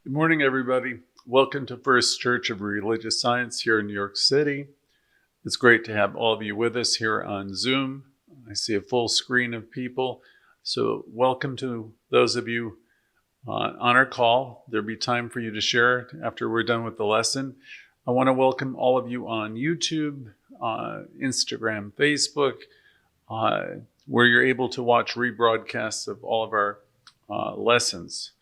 Good morning, everybody. Welcome to First Church of Religious Science here in New York City. It's great to have all of you with us here on Zoom. I see a full screen of people. So welcome to those of you on our call. There'll be time for you to share after we're done with the lesson. I want to welcome all of you on YouTube, Instagram, Facebook, where you're able to watch rebroadcasts of all of our lessons.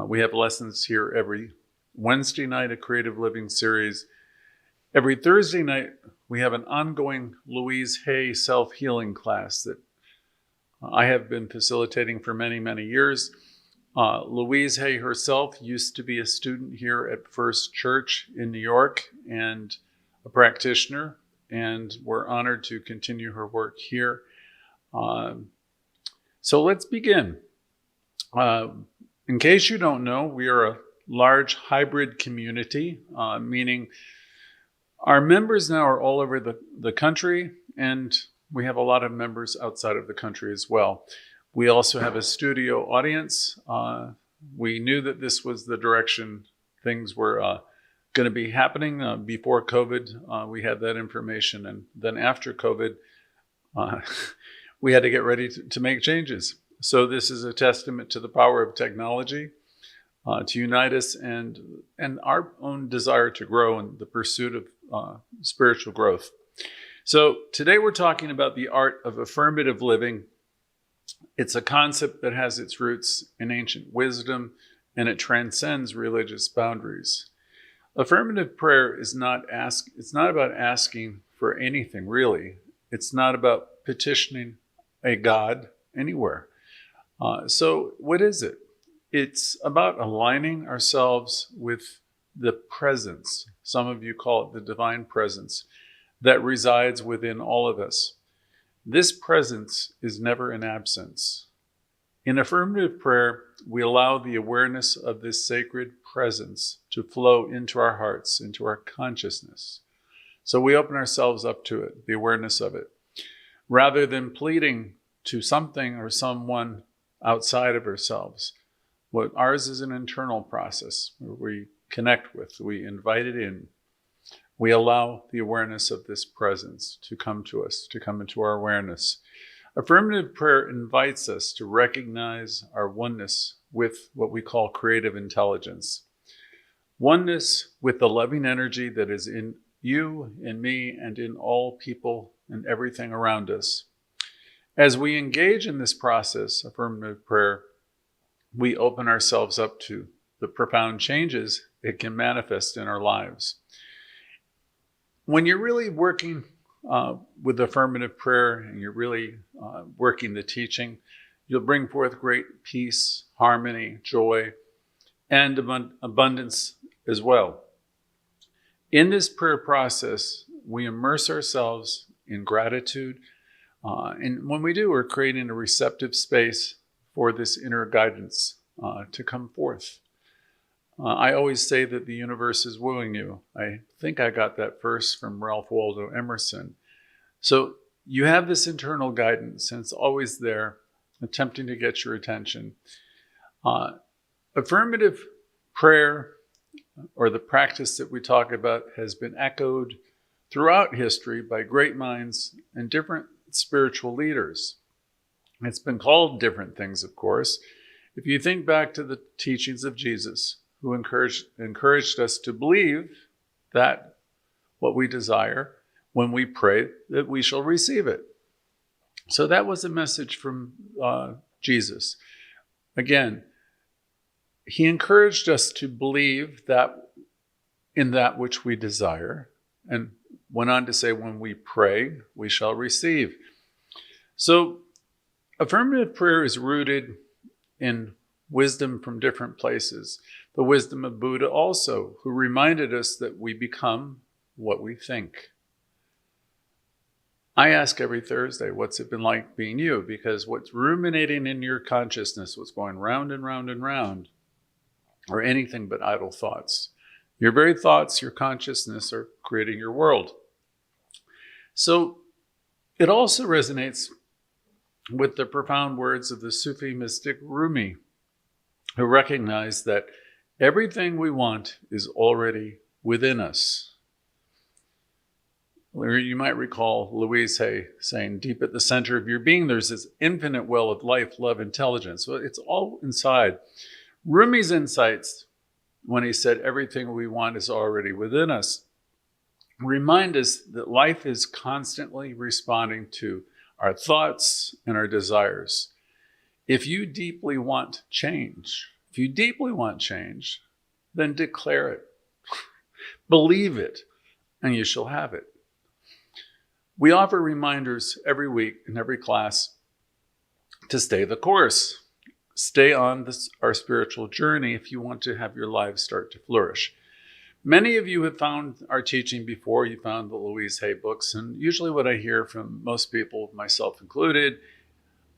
We have lessons here every Wednesday night, a creative living series. Every Thursday night, we have an ongoing Louise Hay self-healing class that I have been facilitating for many, many years. Louise Hay herself used to be a student here at First Church in New York and a practitioner, and we're honored to continue her work here. So let's begin. In case you don't know, we are a large hybrid community, meaning our members now are all over the country, and we have a lot of members outside of the country as well. We also have a studio audience. We knew that this was the direction things were going to be happening before COVID. We had that information, and then after COVID, we had to get ready to make changes. So this is a testament to the power of technology to unite us and our own desire to grow in the pursuit of spiritual growth. So today we're talking about the art of affirmative living. It's a concept that has its roots in ancient wisdom, and it transcends religious boundaries. Affirmative prayer is it's not about asking for anything, really. It's not about petitioning a God anywhere. So what is it? It's about aligning ourselves with the presence. Some of you call it the divine presence that resides within all of us. This presence is never an absence. In affirmative prayer, we allow the awareness of this sacred presence to flow into our hearts, into our consciousness. So we open ourselves up to it, the awareness of it, rather than pleading to something or someone outside of ourselves. What ours is an internal process where we connect with, we invite it in. We allow the awareness of this presence to come to us, to come into our awareness. Affirmative prayer invites us to recognize our oneness with what we call creative intelligence. Oneness with the loving energy that is in you, in me, and in all people and everything around us. As we engage in this process, affirmative prayer, we open ourselves up to the profound changes it can manifest in our lives. When you're really working with affirmative prayer and you're really working the teaching, you'll bring forth great peace, harmony, joy, and abundance as well. In this prayer process, we immerse ourselves in gratitude. And when we do, we're creating a receptive space for this inner guidance to come forth. I always say that the universe is wooing you. I think I got that verse from Ralph Waldo Emerson. So you have this internal guidance, and it's always there, attempting to get your attention. Affirmative prayer, or the practice that we talk about, has been echoed throughout history by great minds and different spiritual leaders. It's been called different things, of course. If you think back to the teachings of Jesus, who encouraged us to believe that what we desire when we pray, that we shall receive it. So that was a message from Jesus. Again, he encouraged us to believe that in that which we desire, and went on to say, when we pray, we shall receive. So affirmative prayer is rooted in wisdom from different places. The wisdom of Buddha also, who reminded us that we become what we think. I ask every Thursday, what's it been like being you? Because what's ruminating in your consciousness, what's going round and round and round, are anything but idle thoughts. Your very thoughts, your consciousness, are creating your world. So it also resonates with the profound words of the Sufi mystic Rumi, who recognized that Everything we want is already within us. You might recall Louise saying, deep at the center of your being, there's this infinite well of life, love, intelligence. So it's all inside. Rumi's insights, when he said everything we want is already within us, remind us that life is constantly responding to our thoughts and our desires. If you deeply want change, then declare it. Believe it, and you shall have it. We offer reminders every week in every class to stay the course. Stay on our spiritual journey if you want to have your lives start to flourish. Many of you have found our teaching before. You found the Louise Hay books. And usually what I hear from most people, myself included,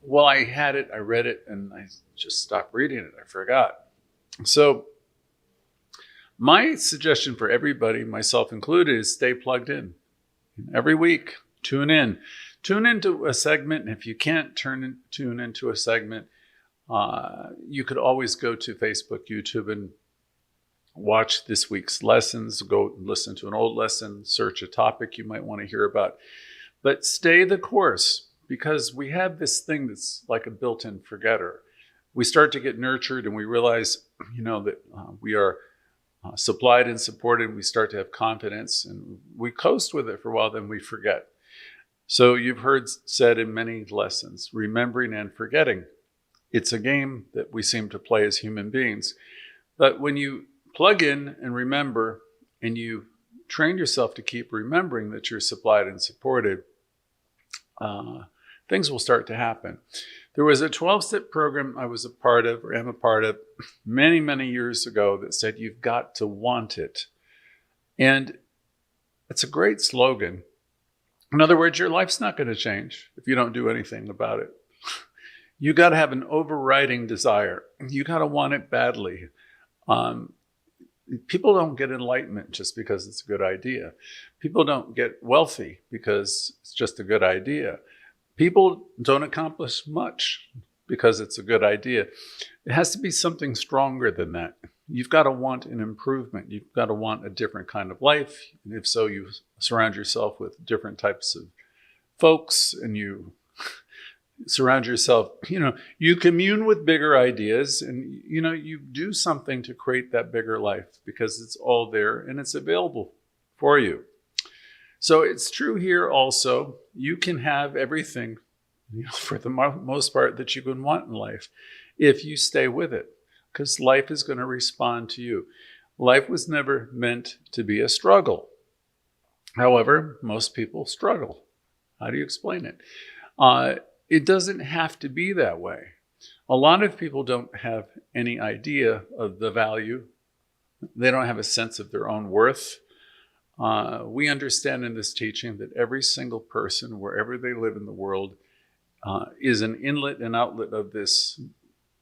well, I had it, I read it, and I just stopped reading it. I forgot. So my suggestion for everybody, myself included, is stay plugged in. Every week, tune in. Tune into a segment. And if you can't tune into a segment, you could always go to Facebook, YouTube, and watch this week's lessons. Go listen to an old lesson, search a topic you might want to hear about. But stay the course, because we have this thing that's like a built-in forgetter. We start to get nurtured and we realize, that we are supplied and supported. We start to have confidence and we coast with it for a while, then we forget. So you've heard said in many lessons, remembering and forgetting. It's a game that we seem to play as human beings. But when you plug in and remember, and you train yourself to keep remembering that you're supplied and supported, things will start to happen. There was a 12-step program I was a part of, or am a part of, many, many years ago that said, you've got to want it. And it's a great slogan. In other words, your life's not going to change if you don't do anything about it. You got to have an overriding desire. You got to want it badly. People don't get enlightenment just because it's a good idea. People don't get wealthy because it's just a good idea. People don't accomplish much because it's a good idea. It has to be something stronger than that. You've got to want an improvement. You've got to want a different kind of life. And if so, you surround yourself with different types of folks, and you surround yourself, you commune with bigger ideas, and, you do something to create that bigger life because it's all there and it's available for you. So it's true here also. You can have everything, for the most part, that you can want in life if you stay with it, because life is going to respond to you. Life was never meant to be a struggle. However, most people struggle. How do you explain it? It doesn't have to be that way. A lot of people don't have any idea of the value. They don't have a sense of their own worth. We understand in this teaching that every single person, wherever they live in the world, is an inlet and outlet of this,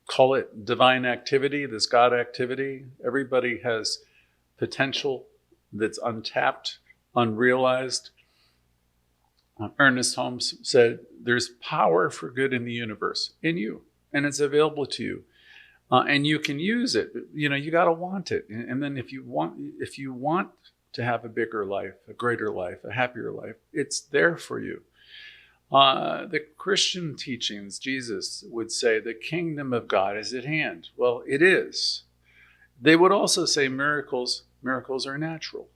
call it divine activity, this God activity. Everybody has potential that's untapped, unrealized. Ernest Holmes said, there's power for good in the universe, in you, and it's available to you. And you can use it. You got to want it. And then if you want to have a bigger life, a greater life, a happier life, it's there for you. The Christian teachings, Jesus would say the kingdom of God is at hand. Well, it is. They would also say miracles are natural.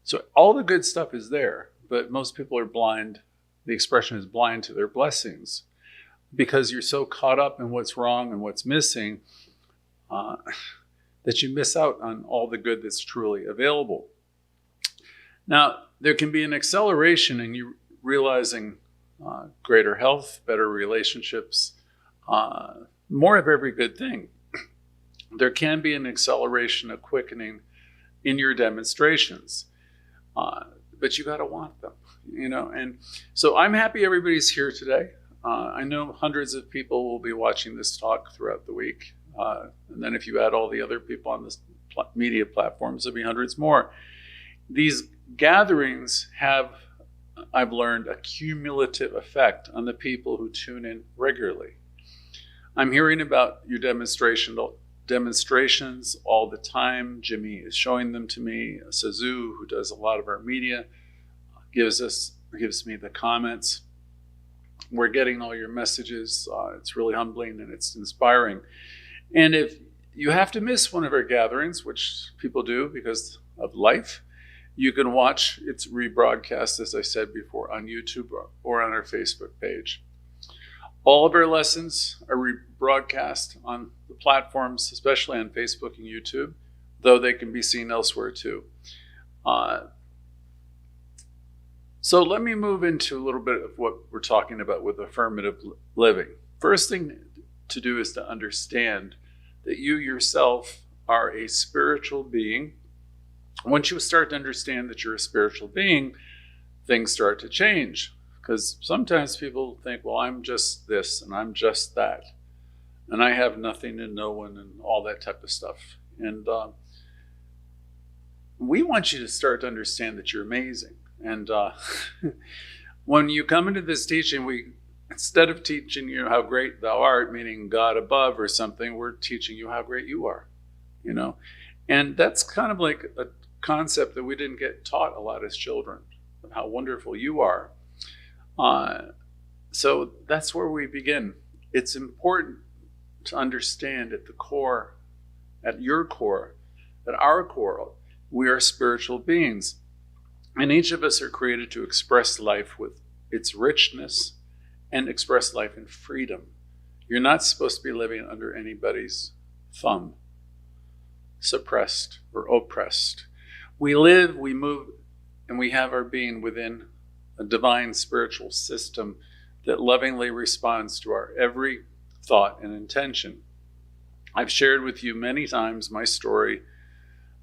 So all the good stuff is there, but most people are blind. The expression is blind to their blessings, because you're so caught up in what's wrong and what's missing that you miss out on all the good that's truly available. Now, there can be an acceleration in you realizing greater health, better relationships, more of every good thing. There can be an acceleration, a quickening in your demonstrations, but you got to want them, And so I'm happy everybody's here today. I know hundreds of people will be watching this talk throughout the week. And then if you add all the other people on this media platforms, there'll be hundreds more. These gatherings have, I've learned, a cumulative effect on the people who tune in regularly. I'm hearing about your demonstrational demonstrations all the time. Jimmy is showing them to me. Sazu, who does a lot of our media, gives me the comments. We're getting all your messages. It's really humbling and it's inspiring. And if you have to miss one of our gatherings, which people do because of life, you can watch its rebroadcast, as I said before, on YouTube or on our Facebook page. All of our lessons are rebroadcast on the platforms, especially on Facebook and YouTube, though they can be seen elsewhere too. So let me move into a little bit of what we're talking about with affirmative living. First thing to do is to understand that you yourself are a spiritual being. Once you start to understand that you're a spiritual being, things start to change. Because sometimes people think, well, I'm just this and I'm just that. And I have nothing and no one and all that type of stuff. And we want you to start to understand that you're amazing. And when you come into this teaching, we, instead of teaching you how great thou art, meaning God above or something, we're teaching you how great you are, you know. And that's kind of like a concept that we didn't get taught a lot as children, of how wonderful you are. So that's where we begin. It's important to understand at the core, at your core, at our core, we are spiritual beings. And each of us are created to express life with its richness and express life in freedom. You're not supposed to be living under anybody's thumb, suppressed or oppressed. We live, we move, and we have our being within a divine spiritual system that lovingly responds to our every thought and intention. I've shared with you many times my story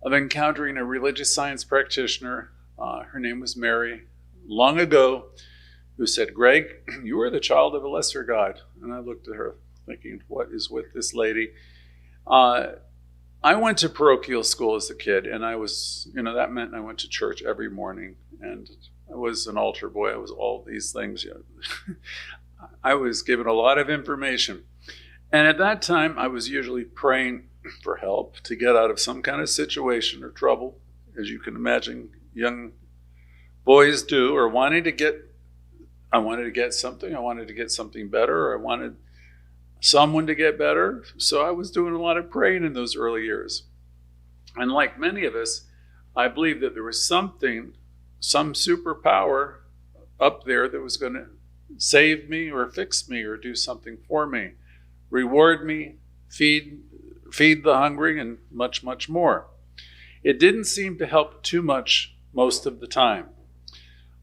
of encountering a religious science practitioner. Her name was Mary, long ago, who said, Greg, you are the child of a lesser God. And I looked at her thinking, what is with this lady? I went to parochial school as a kid, and I was, that meant I went to church every morning, and I was an altar boy. I was all these things. I was given a lot of information. And at that time, I was usually praying for help to get out of some kind of situation or trouble, as you can imagine young boys do, or I wanted to get something. I wanted to get something better, or I wanted someone to get better. So I was doing a lot of praying in those early years. And like many of us, I believed that there was some superpower up there that was going to save me or fix me or do something for me, reward me, feed the hungry, and much, much more. It didn't seem to help too much most of the time.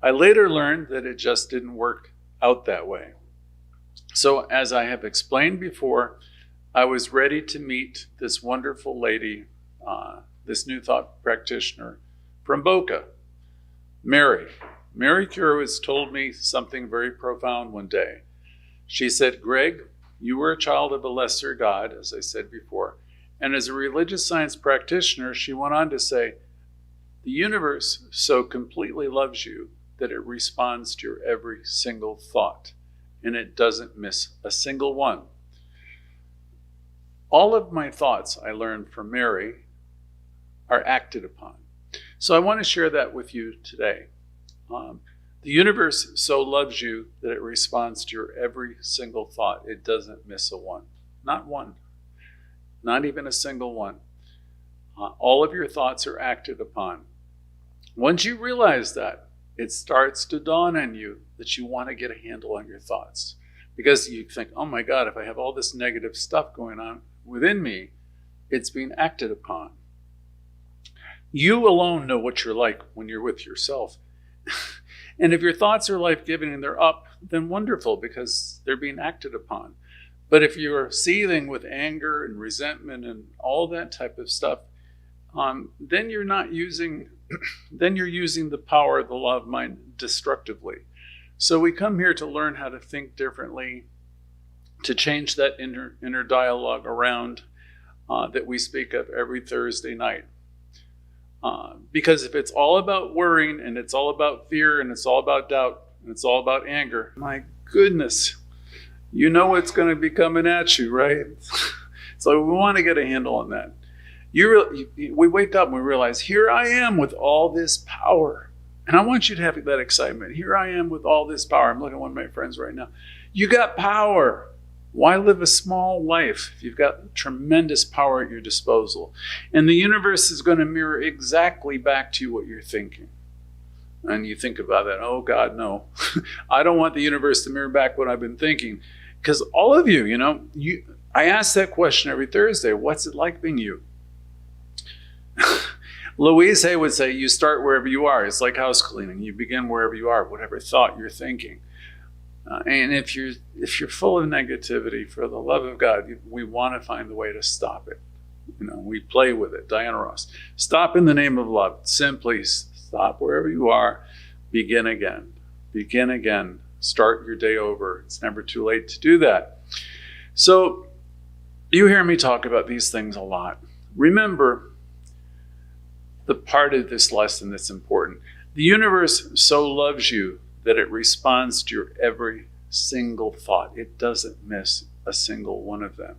I later learned that it just didn't work out that way. So as I have explained before, I was ready to meet this wonderful lady, this New Thought practitioner from Boca, Mary. Mary Curowitz told me something very profound one day. She said, Greg, you were a child of a lesser God, as I said before. And as a religious science practitioner, she went on to say, the universe so completely loves you that it responds to your every single thought, and it doesn't miss a single one. All of my thoughts, I learned from Mary, are acted upon. So I want to share that with you today. The universe so loves you that it responds to your every single thought. It doesn't miss a one. Not one. Not even a single one. All of your thoughts are acted upon. Once you realize that, it starts to dawn on you that you want to get a handle on your thoughts. Because you think, oh my God, if I have all this negative stuff going on within me, it's being acted upon. You alone know what you're like when you're with yourself. And if your thoughts are life-giving and they're up, then wonderful, because they're being acted upon. But if you're seething with anger and resentment and all that type of stuff, then you're using the power of the law of mind destructively. So we come here to learn how to think differently, to change that inner dialogue around that we speak of every Thursday night. Because if it's all about worrying, and it's all about fear, and it's all about doubt, and it's all about anger, my goodness, you know what's going to be coming at you, right? So we want to get a handle on that. We wake up and we realize, here I am with all this power. And I want you to have that excitement. Here I am with all this power. I'm looking at one of my friends right now. You got power. Why live a small life if you've got tremendous power at your disposal? And the universe is going to mirror exactly back to you what you're thinking. And you think about that, oh God, no. I don't want the universe to mirror back what I've been thinking. Because all of you, I ask that question every Thursday. What's it like being you? Louise would say, you start wherever you are. It's like house cleaning. You begin wherever you are, whatever thought you're thinking. And if you're full of negativity, for the love of God, we want to find a way to stop it. We play with it. Diana Ross. Stop in the name of love. Simply stop wherever you are. Begin again. Begin again. Start your day over. It's never too late to do that. So you hear me talk about these things a lot. Remember the part of this lesson that's important. The universe so loves you that it responds to your every single thought. It doesn't miss a single one of them.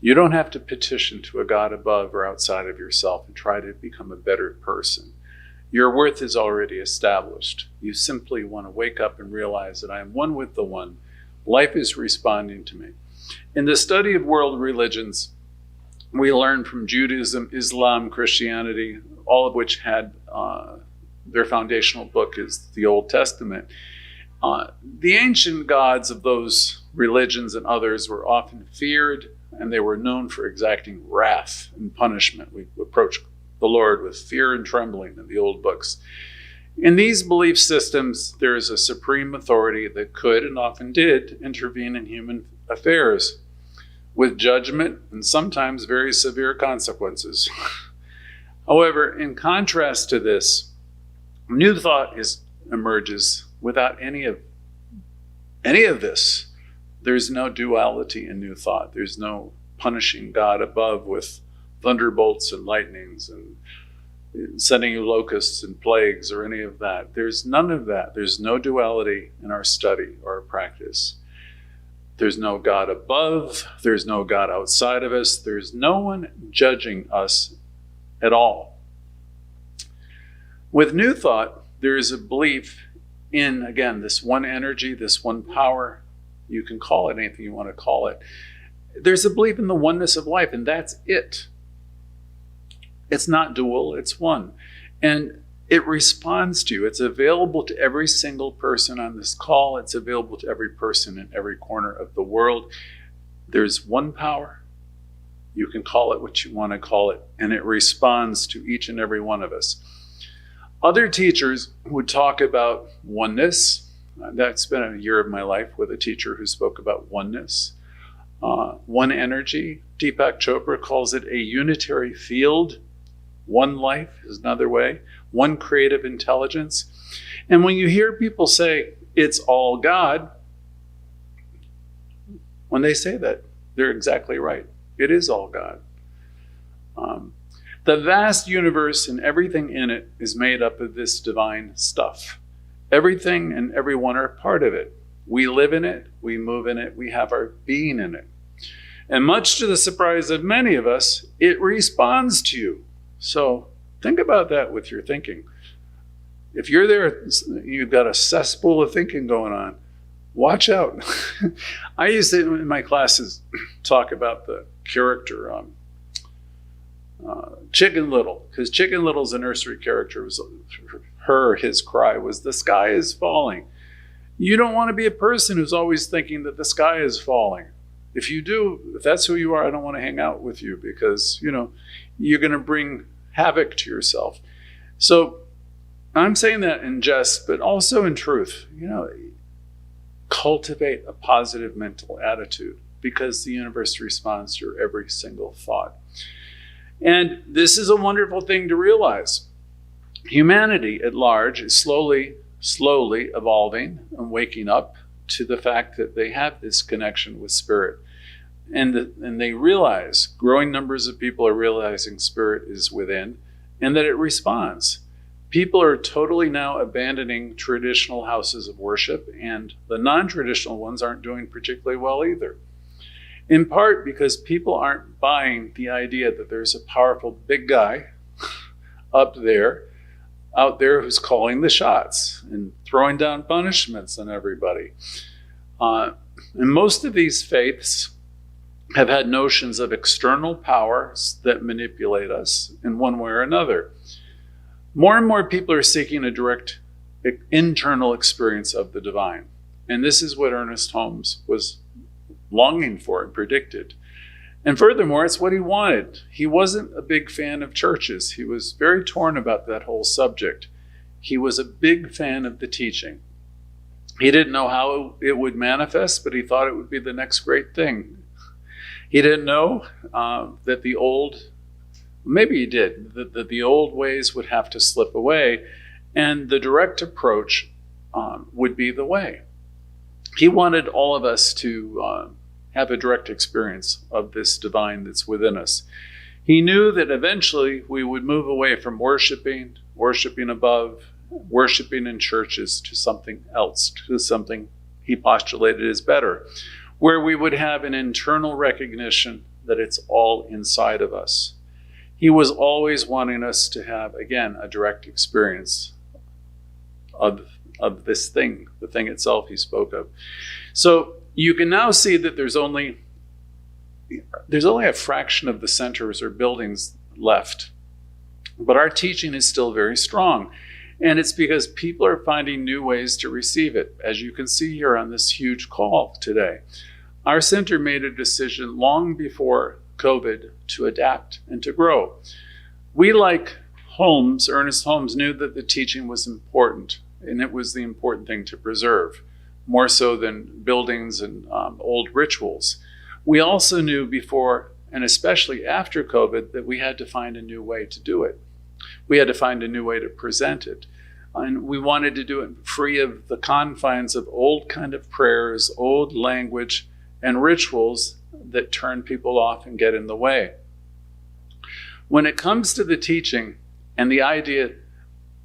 You don't have to petition to a God above or outside of yourself and try to become a better person. Your worth is already established. You simply want to wake up and realize that I am one with the one. Life is responding to me. In the study of world religions, we learn from Judaism, Islam, Christianity, all of which had their foundational book is the Old Testament. The ancient gods of those religions and others were often feared, and they were known for exacting wrath and punishment. We approach the Lord with fear and trembling in the old books. In these belief systems, there is a supreme authority that could and often did intervene in human affairs with judgment and sometimes very severe consequences. However, in contrast to this, new thought emerges without any of this. There's no duality in new thought. There's no punishing God above with thunderbolts and lightnings and sending you locusts and plagues or any of that. There's none of that. There's no duality in our study or our practice. There's no God above. There's no God outside of us. There's no one judging us at all. With new thought, there is a belief in, again, this one energy, this one power. You can call it anything you want to call it. There's a belief in the oneness of life, and that's it. It's not dual, it's one. And it responds to you. It's available to every single person on this call. It's available to every person in every corner of the world. There's one power. You can call it what you want to call it, and it responds to each and every one of us. Other teachers would talk about oneness. That's been a year of my life with a teacher who spoke about oneness. One energy. Deepak Chopra calls it a unitary field. One life is another way. One creative intelligence. And when you hear people say it's all God, when they say that, they're exactly right. It is all God. The vast universe and everything in it is made up of this divine stuff. Everything and everyone are part of it. We live in it, we move in it, we have our being in it. And much to the surprise of many of us, it responds to you. So think about that with your thinking. If you're there, you've got a cesspool of thinking going on, watch out. I used to, in my classes, talk about the character Chicken Little, because Chicken Little's a nursery character. Was his cry was, the sky is falling. You don't want to be a person who's always thinking that the sky is falling. If you do, if that's who you are, I don't want to hang out with you because, you're going to bring havoc to yourself. So I'm saying that in jest, but also in truth. Cultivate a positive mental attitude because the universe responds to your every single thought. And this is a wonderful thing to realize. Humanity at large is slowly evolving and waking up to the fact that they have this connection with spirit. And they realize, growing numbers of people are realizing spirit is within and that it responds. People are totally now abandoning traditional houses of worship, and the non-traditional ones aren't doing particularly well either. in part because people aren't buying the idea that there's a powerful big guy out there who's calling the shots and throwing down punishments on everybody. And most of these faiths have had notions of external powers that manipulate us in one way or another. More and more people are seeking a direct internal experience of the divine. And this is what Ernest Holmes was longing for and predicted. And furthermore, it's what he wanted. He wasn't a big fan of churches. He was very torn about that whole subject. He was a big fan of the teaching. He didn't know how it would manifest, but he thought it would be the next great thing. He didn't know that the old, maybe he did, that the old ways would have to slip away, and the direct approach would be the way. He wanted all of us to have a direct experience of this divine that's within us. He knew that eventually we would move away from worshiping above, worshiping in churches, to something else, to something he postulated as better, where we would have an internal recognition that it's all inside of us. He was always wanting us to have, again, a direct experience of this thing, the thing itself he spoke of. So you can now see that there's only a fraction of the centers or buildings left, but our teaching is still very strong. And it's because people are finding new ways to receive it, as you can see here on this huge call today. Our center made a decision long before COVID to adapt and to grow. We, like Holmes, Ernest Holmes, knew that the teaching was important, and it was the important thing to preserve, more so than buildings and old rituals. We also knew before, and especially after COVID, that we had to find a new way to do it. We had to find a new way to present it. And we wanted to do it free of the confines of old kind of prayers, old language, and rituals that turn people off and get in the way. When it comes to the teaching, and the idea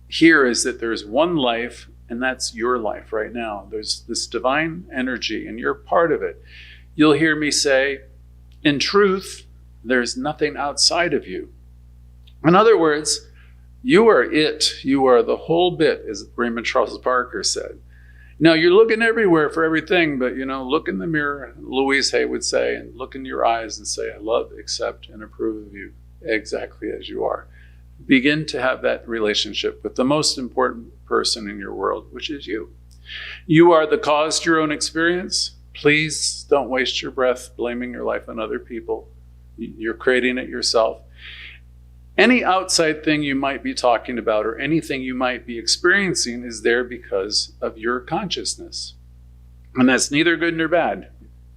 here is that there's one life, and that's your life right now. There's this divine energy, and you're part of it. You'll hear me say, in truth, there's nothing outside of you. In other words, you are it. You are the whole bit, as Raymond Charles Barker said. Now, you're looking everywhere for everything, but, look in the mirror, Louise would say, and look in your eyes and say, I love, accept, and approve of you exactly as you are. Begin to have that relationship with the most important person in your world, which is you. You are the cause to your own experience. Please don't waste your breath blaming your life on other people. You're creating it yourself. Any outside thing you might be talking about or anything you might be experiencing is there because of your consciousness. And that's neither good nor bad.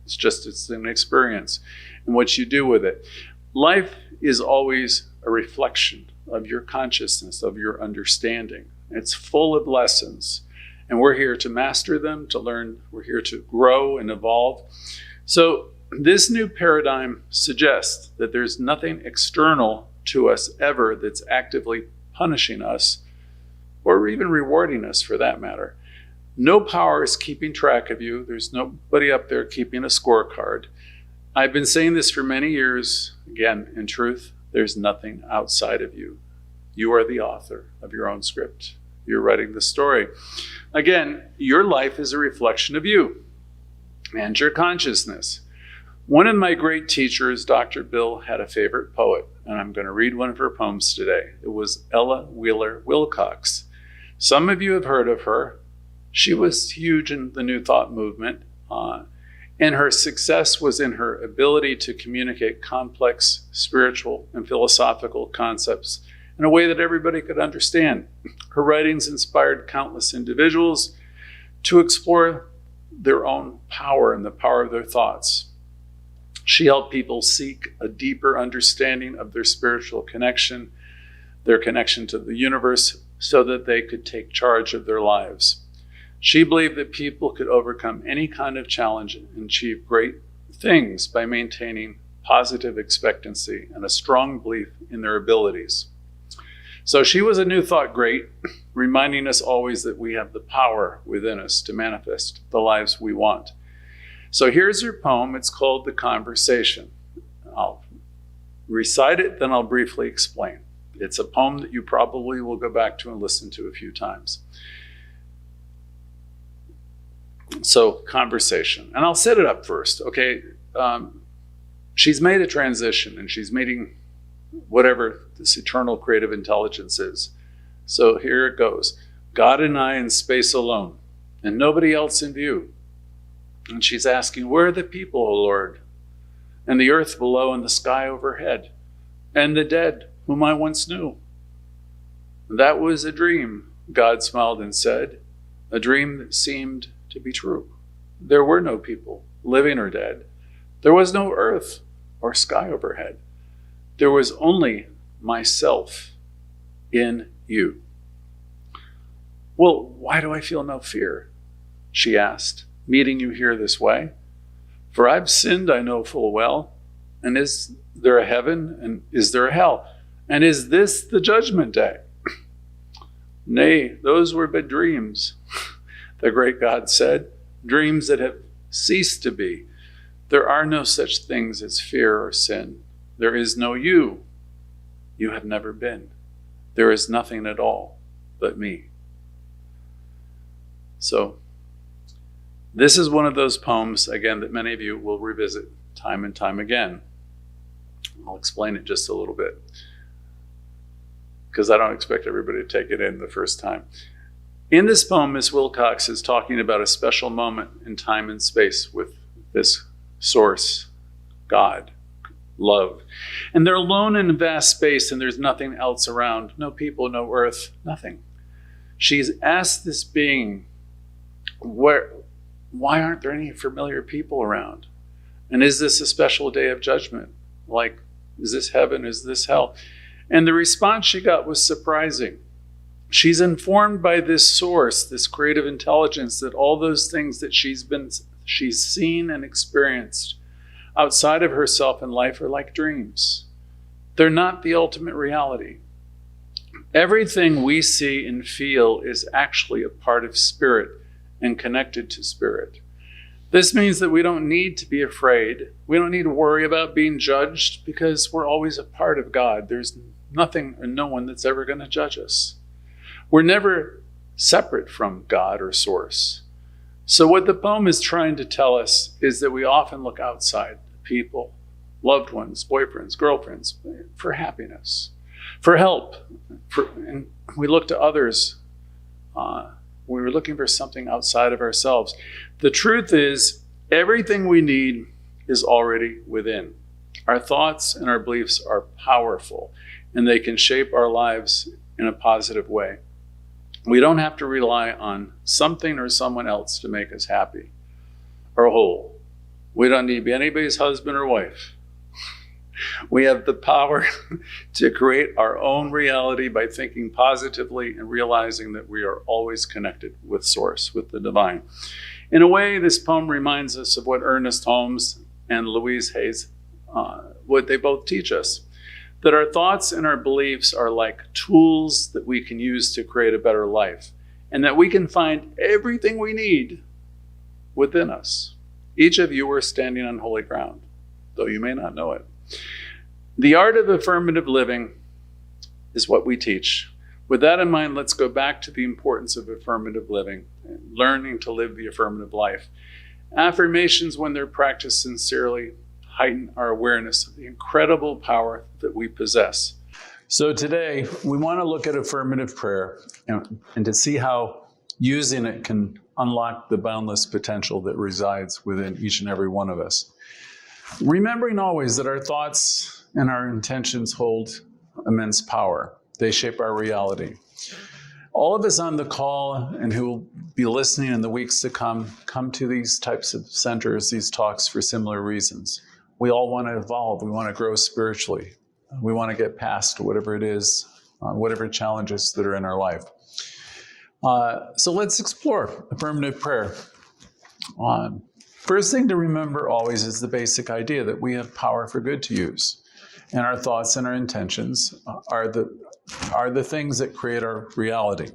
It's an experience and what you do with it. Life is always a reflection of your consciousness, of your understanding. It's full of lessons. And we're here to master them, to learn. We're here to grow and evolve. So this new paradigm suggests that there's nothing external to us ever that's actively punishing us or even rewarding us, for that matter. No power is keeping track of you. There's nobody up there keeping a scorecard. I've been saying this for many years. Again, in truth, there's nothing outside of you. You are the author of your own script. You're writing the story. Again, your life is a reflection of you and your consciousness. One of my great teachers, Dr. Bill, had a favorite poet, and I'm going to read one of her poems today. It was Ella Wheeler Wilcox. Some of you have heard of her. She was huge in the New Thought movement, and her success was in her ability to communicate complex spiritual and philosophical concepts in a way that everybody could understand. Her writings inspired countless individuals to explore their own power and the power of their thoughts. She helped people seek a deeper understanding of their spiritual connection, their connection to the universe, so that they could take charge of their lives. She believed that people could overcome any kind of challenge and achieve great things by maintaining positive expectancy and a strong belief in their abilities. So she was a New Thought great, reminding us always that we have the power within us to manifest the lives we want. So here's her poem. It's called The Conversation. I'll recite it, then I'll briefly explain. It's a poem that you probably will go back to and listen to a few times. So, conversation. And I'll set it up first, okay? She's made a transition, and she's meeting whatever this eternal creative intelligence is. So here it goes. God and I in space alone, and nobody else in view. And she's asking, where are the people, O Lord? And the earth below and the sky overhead, and the dead whom I once knew. That was a dream, God smiled and said, a dream that seemed to be true. There were no people, living or dead. There was no earth or sky overhead. There was only myself in you. Well, why do I feel no fear? She asked, meeting you here this way. For I've sinned, I know full well. And is there a heaven? And is there a hell? And is this the judgment day? Nay, those were but dreams, the great God said, dreams that have ceased to be. There are no such things as fear or sin. There is no you. You have never been. There is nothing at all but me. So, this is one of those poems, again, that many of you will revisit time and time again. I'll explain it just a little bit, because I don't expect everybody to take it in the first time. In this poem, Miss Wilcox is talking about a special moment in time and space with this source, God, love. And they're alone in a vast space, and there's nothing else around. No people, no earth, nothing. She's asked this being, why aren't there any familiar people around? And is this a special day of judgment? Like, is this heaven? Is this hell? And the response she got was surprising. She's informed by this source, this creative intelligence, that all those things that she's seen and experienced outside of herself in life are like dreams. They're not the ultimate reality. Everything we see and feel is actually a part of spirit and connected to spirit. This means that we don't need to be afraid. We don't need to worry about being judged, because we're always a part of God. There's nothing or no one that's ever going to judge us. We're never separate from God or source. So what the poem is trying to tell us is that we often look outside, people, loved ones, boyfriends, girlfriends, for happiness, for help. And we look to others. We were looking for something outside of ourselves. The truth is, everything we need is already within. Our thoughts and our beliefs are powerful, and they can shape our lives in a positive way. We don't have to rely on something or someone else to make us happy or whole. We don't need to be anybody's husband or wife. We have the power to create our own reality by thinking positively and realizing that we are always connected with Source, with the divine. In a way, this poem reminds us of what Ernest Holmes and Louise Hayes, what they both teach us, that our thoughts and our beliefs are like tools that we can use to create a better life, and that we can find everything we need within us. Each of you are standing on holy ground, though you may not know it. The art of affirmative living is what we teach. With that in mind, let's go back to the importance of affirmative living, and learning to live the affirmative life. Affirmations, when they're practiced sincerely, heighten our awareness of the incredible power that we possess. So today, we want to look at affirmative prayer and to see how using it can unlock the boundless potential that resides within each and every one of us. Remembering always that our thoughts and our intentions hold immense power. They shape our reality. All of us on the call and who will be listening in the weeks to come to these types of centers, these talks, for similar reasons. We all want to evolve. We want to grow spiritually. We want to get past whatever it is, whatever challenges that are in our life. So let's explore affirmative prayer. First thing to remember always is the basic idea that we have power for good to use. And our thoughts and our intentions are the things that create our reality.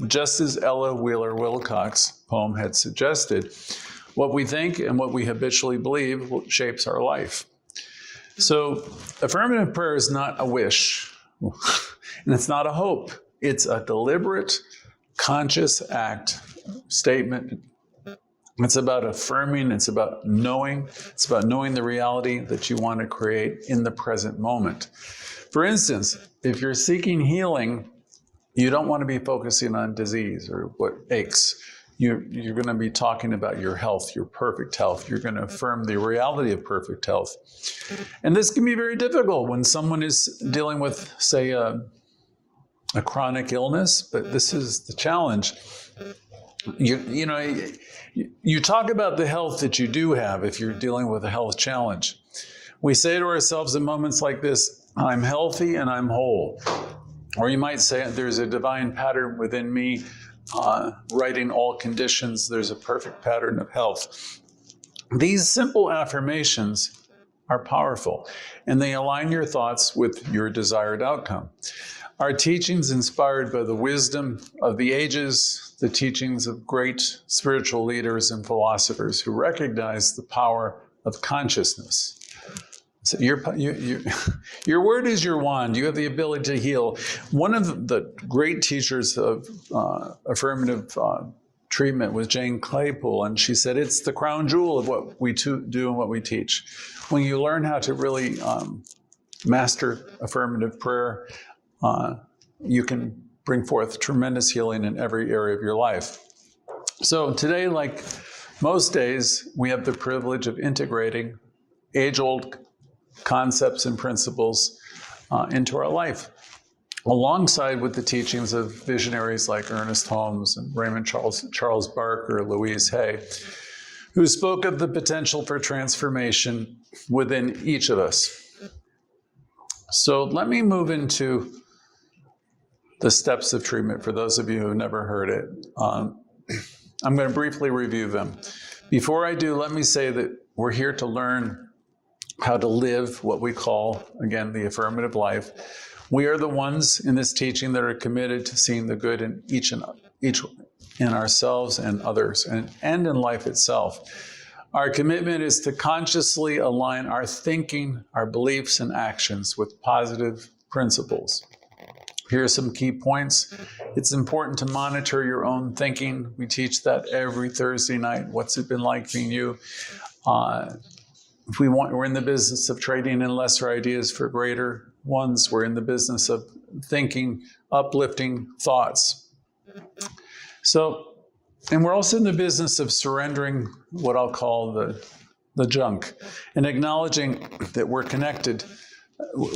Just as Ella Wheeler Wilcox's poem had suggested, What we think and what we habitually believe shapes our life. So affirmative prayer is not a wish, and it's not a hope. It's a deliberate, conscious act, statement. It's about affirming, it's about knowing the reality that you want to create in the present moment. For instance, if you're seeking healing, you don't want to be focusing on disease or what aches. You're going to be talking about your health, your perfect health. You're going to affirm the reality of perfect health. And this can be very difficult when someone is dealing with, say, a chronic illness, but this is the challenge. You talk about the health that you do have if you're dealing with a health challenge. We say to ourselves in moments like this, I'm healthy and I'm whole. Or you might say, there's a divine pattern within me, writing all conditions, there's a perfect pattern of health. These simple affirmations are powerful, and they align your thoughts with your desired outcome. Our teachings, inspired by the wisdom of the ages, the teachings of great spiritual leaders and philosophers who recognize the power of consciousness. So your word is your wand. You have the ability to heal. One of the great teachers of affirmative treatment was Jane Claypool, and she said it's the crown jewel of what we do and what we teach. When you learn how to really master affirmative prayer, you can bring forth tremendous healing in every area of your life. So today, like most days, we have the privilege of integrating age-old concepts and principles into our life, alongside with the teachings of visionaries like Ernest Holmes and Raymond Charles Barker, Louise, who spoke of the potential for transformation within each of us. So let me move into the steps of treatment for those of you who have never heard it. I'm going to briefly review them. Before I do, let me say that we're here to learn how to live what we call, again, the affirmative life. We are the ones in this teaching that are committed to seeing the good in each in ourselves and others, and in life itself. Our commitment is to consciously align our thinking, our beliefs, and actions with positive principles. Here are some key points. It's important to monitor your own thinking. We teach that every Thursday night. What's it been like being you? We're in the business of trading in lesser ideas for greater ones. We're in the business of thinking uplifting thoughts. And we're also in the business of surrendering what I'll call the junk and acknowledging that we're connected.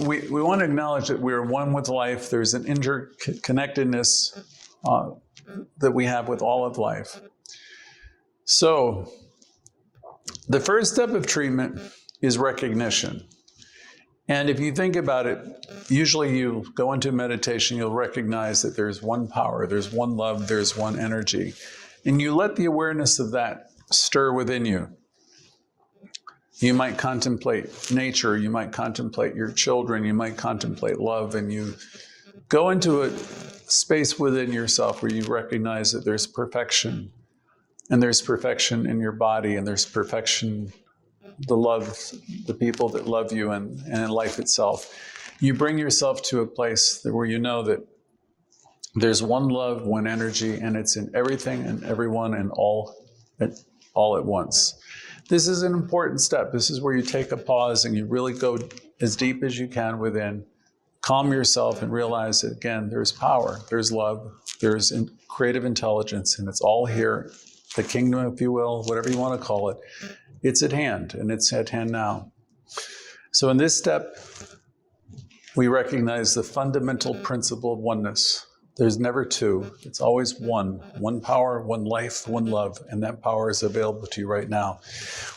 We want to acknowledge that we're one with life. There's an interconnectedness that we have with all of life. So the first step of treatment is recognition. And if you think about it, usually you go into meditation, you'll recognize that there's one power, there's one love, there's one energy. And you let the awareness of that stir within you. You might contemplate nature, you might contemplate your children, you might contemplate love, and you go into a space within yourself where you recognize that there's perfection. And there's perfection in your body, and there's perfection, the love, the people that love you, and in life itself. You bring yourself to a place where you know that there's one love, one energy, and it's in everything and everyone and all at once. This is an important step. This is where you take a pause and you really go as deep as you can within, calm yourself, and realize that, again, there's power, there's love, there's creative intelligence, and it's all here. The kingdom, if you will, whatever you want to call it, it's at hand, and it's at hand now. So in this step, we recognize the fundamental principle of oneness. There's never two. It's always one. One power, one life, one love, and that power is available to you right now.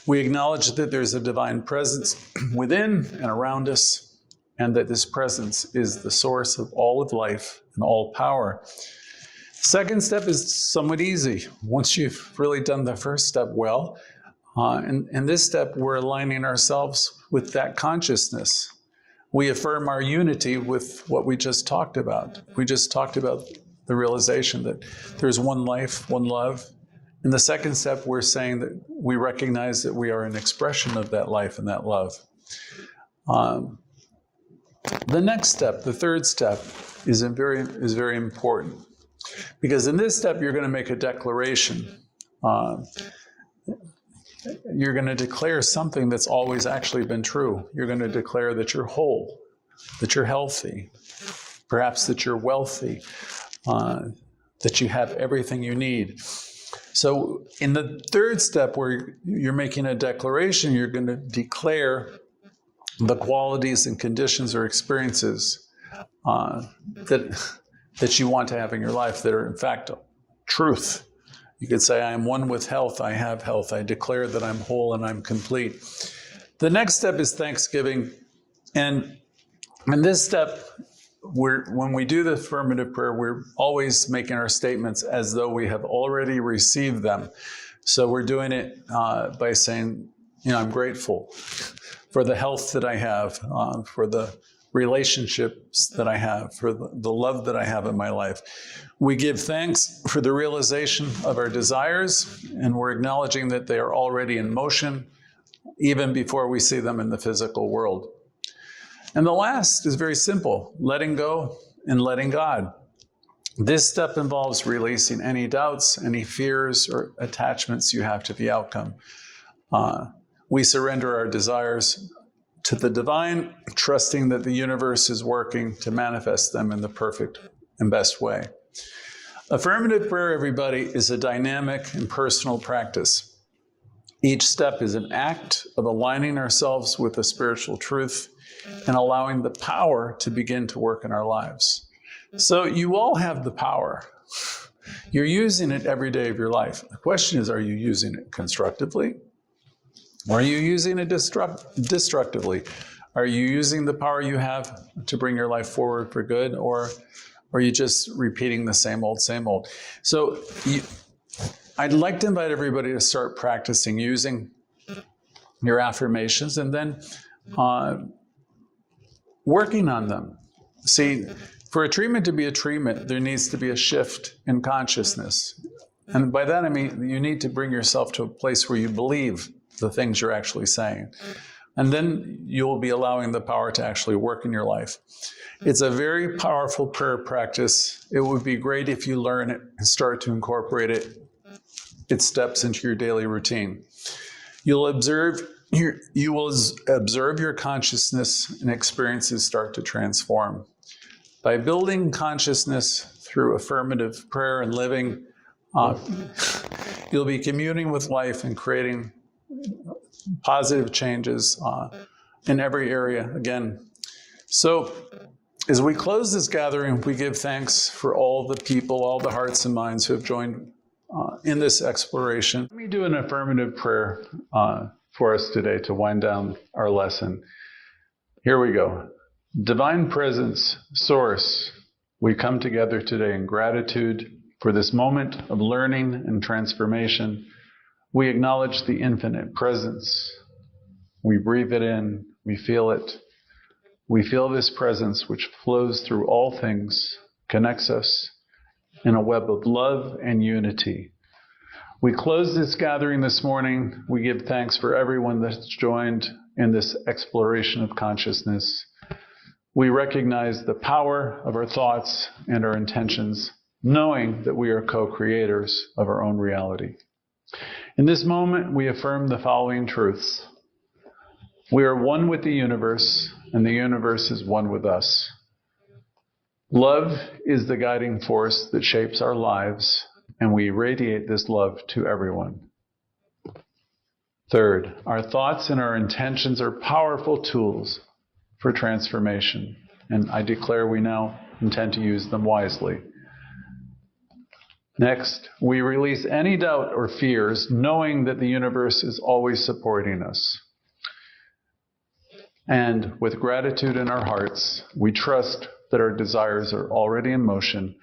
We acknowledge that there's a divine presence within and around us, and that this presence is the source of all of life and all power. Second step is somewhat easy. Once you've really done the first step well, in this step, we're aligning ourselves with that consciousness. We affirm our unity with what we just talked about. We just talked about the realization that there's one life, one love, In the second step, we're saying that we recognize that we are an expression of that life and that love. The next step, the third step, is very important. Because in this step, you're going to make a declaration. You're going to declare something that's always actually been true. You're going to declare that you're whole, that you're healthy, perhaps that you're wealthy, that you have everything you need. So in the third step, where you're making a declaration, you're going to declare the qualities and conditions or experiences that you want to have in your life that are in fact truth. You could say, I am one with health, I have health, I declare that I'm whole and I'm complete. The next step is thanksgiving. And in this step, when we do the affirmative prayer, we're always making our statements as though we have already received them. So we're doing it by saying, I'm grateful for the health that I have, for the relationships that I have, for the love that I have in my life. We give thanks for the realization of our desires, and we're acknowledging that they are already in motion, even before we see them in the physical world. And the last is very simple, letting go and letting God. This step involves releasing any doubts, any fears, or attachments you have to the outcome. We surrender our desires to the divine, trusting that the universe is working to manifest them in the perfect and best way. Affirmative prayer, everybody, is a dynamic and personal practice. Each step is an act of aligning ourselves with the spiritual truth and allowing the power to begin to work in our lives. So you all have the power. You're using it every day of your life. The question is, are you using it constructively? Or are you using it destructively? Are you using the power you have to bring your life forward for good? Or are you just repeating the same old, same old? So I'd like to invite everybody to start practicing using your affirmations and then working on them. See, for a treatment to be a treatment, there needs to be a shift in consciousness. And by that I mean you need to bring yourself to a place where you believe the things you're actually saying. And then you'll be allowing the power to actually work in your life. It's a very powerful prayer practice. It would be great if you learn it and start to incorporate its steps into your daily routine. You will observe your consciousness and experiences start to transform. By building consciousness through affirmative prayer and living, you'll be communing with life and creating positive changes in every area again. So as we close this gathering, we give thanks for all the people, all the hearts and minds who have joined in this exploration. Let me do an affirmative prayer for us today to wind down our lesson. Here we go. Divine Presence, Source, we come together today in gratitude for this moment of learning and transformation. We acknowledge the infinite presence. We breathe it in, we feel it. We feel this presence which flows through all things, connects us in a web of love and unity. We close this gathering this morning. We give thanks for everyone that's joined in this exploration of consciousness. We recognize the power of our thoughts and our intentions, knowing that we are co-creators of our own reality. In this moment, we affirm the following truths. We are one with the universe, and the universe is one with us. Love is the guiding force that shapes our lives, and we radiate this love to everyone. Third, our thoughts and our intentions are powerful tools for transformation, and I declare we now intend to use them wisely. Next, we release any doubt or fears, knowing that the universe is always supporting us. And with gratitude in our hearts, we trust that our desires are already in motion,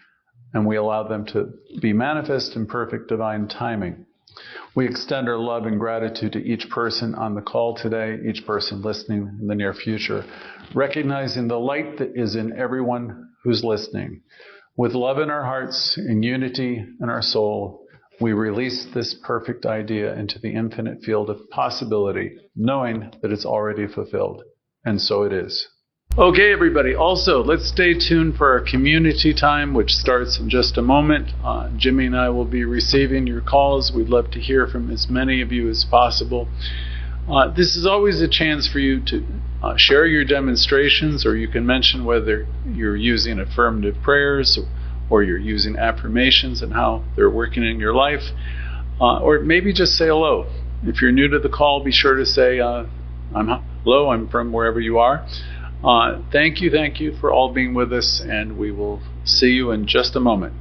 and we allow them to be manifest in perfect divine timing. We extend our love and gratitude to each person on the call today, each person listening in the near future, recognizing the light that is in everyone who's listening. With love in our hearts, in unity in our soul, we release this perfect idea into the infinite field of possibility, knowing that it's already fulfilled. And so it is. Okay, everybody. Also, let's stay tuned for our community time, which starts in just a moment. Jimmy and I will be receiving your calls. We'd love to hear from as many of you as possible. This is always a chance for you to share your demonstrations, or you can mention whether you're using affirmative prayers or you're using affirmations and how they're working in your life, or maybe just say hello. If you're new to the call, be sure to say, hello, I'm from wherever you are. Thank you for all being with us, and we will see you in just a moment.